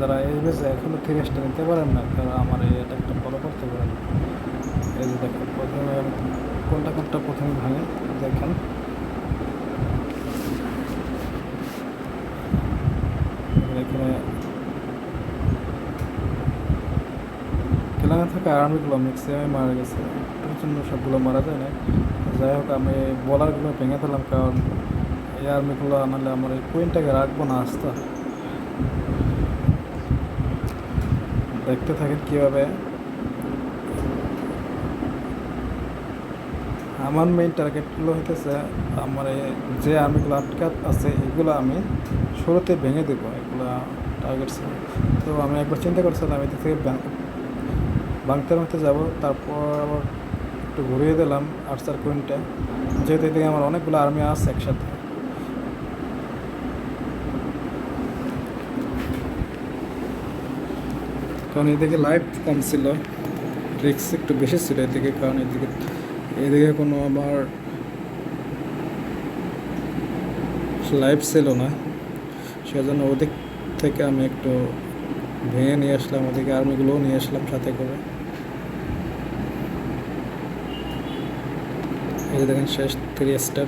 যারা এই বেজে এখনো 3 স্টার নিতে পারেন না, তারা আমার এই অ্যাটাকটা ফলো করতে পারেন। এই যে দেখেন প্রথমে আমি কোনটা কোনটা প্রথমে ভাঙে দেখেন। এখানে খেলানো থাকা আর্মিগুলো ম্যাক্সিমামে মারা গেছে, প্রচণ্ড সবগুলো মারা যায় না। যাই হোক, আমি বলারগুলো ভেঙে ফেলাম, কারণ এই আর্মিগুলো আনালে আমার এই কুইনটাকে রাখবো না আস্তা। দেখতে থাকেন কীভাবে আমার মেইন টার্গেটগুলো হইতেছে, আমার যে আর্মিগুলো আটকা আছে এগুলো আমি শুরুতে ভেঙে দেবো, এগুলো টার্গেট ছিল। তো আমি একবার চিন্তা করছিলাম এদিক থেকে ভাঙতে ভাঙতে যাবো, তারপর আবার একটু ঘুরিয়ে দিলাম আর্চার কুইনটা, যেহেতু এদিকে আমার অনেকগুলো আর্মি আছে একসাথে। কারণ এদিকে লাইফ কম ছিল, রিস্ক একটু বেশি ছিল এদিকে, কারণ এদিকে কোনো আমার লাইফ ছিল না, সেজন্য ওদিক থেকে আমি একটু ভেঙে নিয়ে আসলাম, ওদিকে আর্মিগুলোও নিয়ে আসলাম সাথে করে। এই যে দেখেন শেষ 3 স্টার।